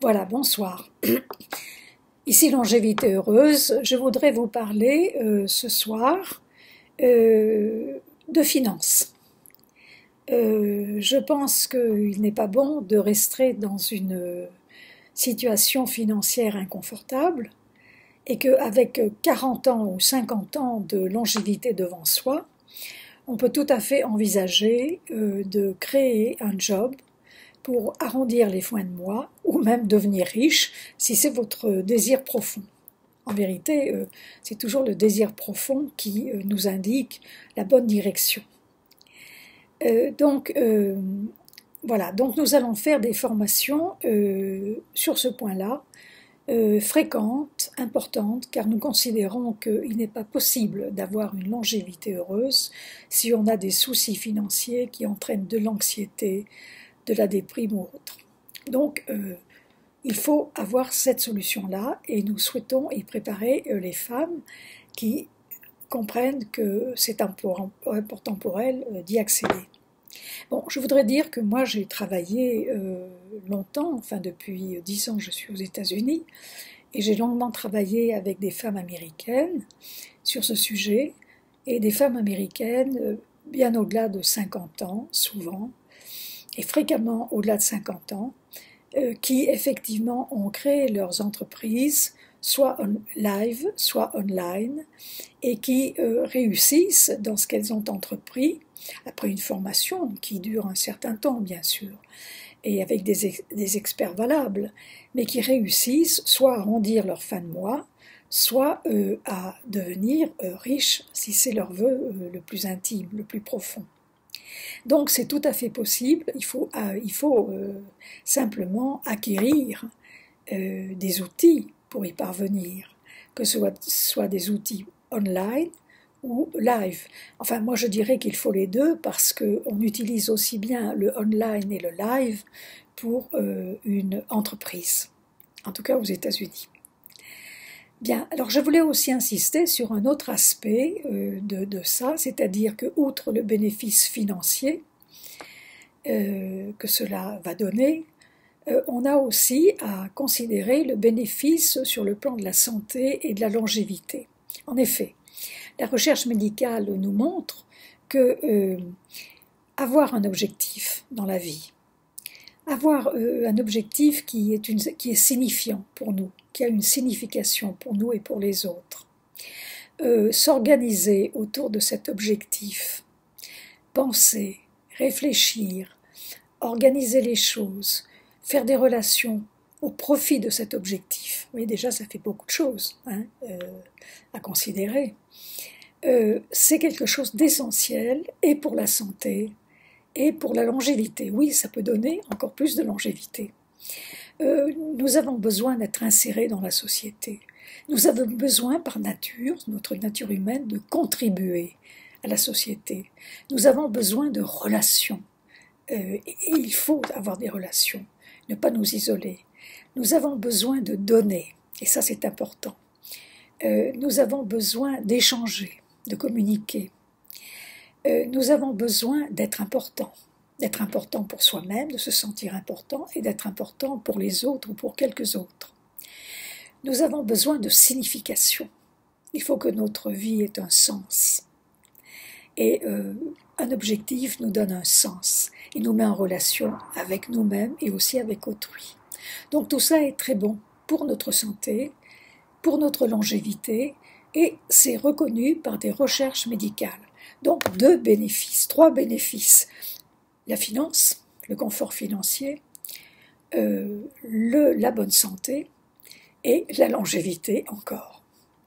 Voilà, bonsoir. Ici Longévité Heureuse, je voudrais vous parler ce soir de finances. Je pense qu'il n'est pas bon de rester dans une situation financière inconfortable et qu'avec 40 ans ou 50 ans de longévité devant soi, on peut tout à fait envisager de créer un job pour arrondir les fins de mois ou même devenir riche si c'est votre désir profond. En vérité, c'est toujours le désir profond qui nous indique la bonne direction. Voilà, donc nous allons faire des formations sur ce point-là, fréquentes, importantes, car nous considérons qu'il n'est pas possible d'avoir une longévité heureuse si on a des soucis financiers qui entraînent de l'anxiété, de la déprime ou autre. Donc, il faut avoir cette solution-là et nous souhaitons y préparer les femmes qui comprennent que c'est important pour elles d'y accéder. Bon, je voudrais dire que moi j'ai travaillé longtemps, enfin depuis 10 ans je suis aux États-Unis, et j'ai longuement travaillé avec des femmes américaines sur ce sujet, et des femmes américaines bien au-delà de 50 ans, souvent, et fréquemment au-delà de 50 ans, qui effectivement ont créé leurs entreprises, soit en live, soit online, et qui réussissent dans ce qu'elles ont entrepris, après une formation qui dure un certain temps, bien sûr, et avec des experts valables, mais qui réussissent soit à arrondir leur fin de mois, soit à devenir riches, si c'est leur vœu le plus intime, le plus profond. Donc c'est tout à fait possible, il faut simplement acquérir des outils pour y parvenir, que ce soit des outils online ou live. Enfin moi je dirais qu'il faut les deux parce qu'on utilise aussi bien le online et le live pour une entreprise, en tout cas aux États-Unis. Bien, alors je voulais aussi insister sur un autre aspect de ça, c'est-à-dire que, outre le bénéfice financier que cela va donner, on a aussi à considérer le bénéfice sur le plan de la santé et de la longévité. En effet, la recherche médicale nous montre que avoir un objectif dans la vie, avoir un objectif qui est signifiant pour nous, qui a une signification pour nous et pour les autres. S'organiser autour de cet objectif, penser, réfléchir, organiser les choses, faire des relations au profit de cet objectif. Oui, déjà, ça fait beaucoup de choses à considérer. C'est quelque chose d'essentiel et pour la santé et pour la longévité. Oui, ça peut donner encore plus de longévité. Nous avons besoin d'être insérés dans la société. Nous avons besoin par nature, notre nature humaine, de contribuer à la société. Nous avons besoin de relations. Et il faut avoir des relations, ne pas nous isoler. Nous avons besoin de donner, et ça c'est important. Nous avons besoin d'échanger, de communiquer. Nous avons besoin d'être important pour soi-même, de se sentir important et d'être important pour les autres ou pour quelques autres. Nous avons besoin de signification. Il faut que notre vie ait un sens. Et un objectif nous donne un sens. Il nous met en relation avec nous-mêmes et aussi avec autrui. Donc tout ça est très bon pour notre santé, pour notre longévité, et c'est reconnu par des recherches médicales. Donc trois bénéfices. La finance, le confort financier, la bonne santé et la longévité encore.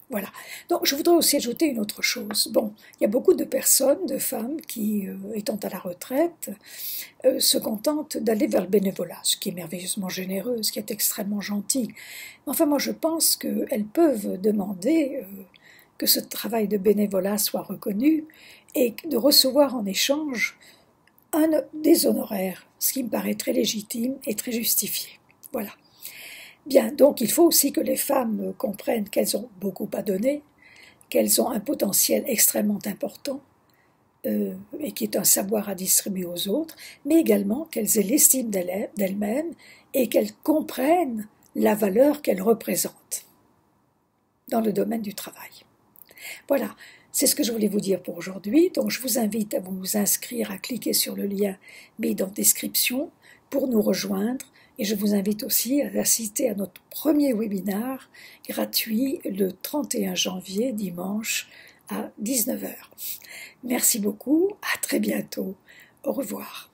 Voilà. Donc je voudrais aussi ajouter une autre chose. Bon, il y a beaucoup de personnes, de femmes qui, étant à la retraite, se contentent d'aller vers le bénévolat, ce qui est merveilleusement généreux, ce qui est extrêmement gentil. Enfin, moi je pense qu'elles peuvent demander que ce travail de bénévolat soit reconnu et de recevoir en échange des honoraires, ce qui me paraît très légitime et très justifié. Voilà. Bien, donc il faut aussi que les femmes comprennent qu'elles ont beaucoup à donner, qu'elles ont un potentiel extrêmement important, et qui est un savoir à distribuer aux autres, mais également qu'elles aient l'estime d'elles-mêmes et qu'elles comprennent la valeur qu'elles représentent dans le domaine du travail. Voilà, c'est ce que je voulais vous dire pour aujourd'hui. Donc je vous invite à vous inscrire, à cliquer sur le lien mis dans la description pour nous rejoindre. Et je vous invite aussi à assister à notre premier webinaire gratuit le 31 janvier, dimanche, à 19 h. Merci beaucoup, à très bientôt. Au revoir.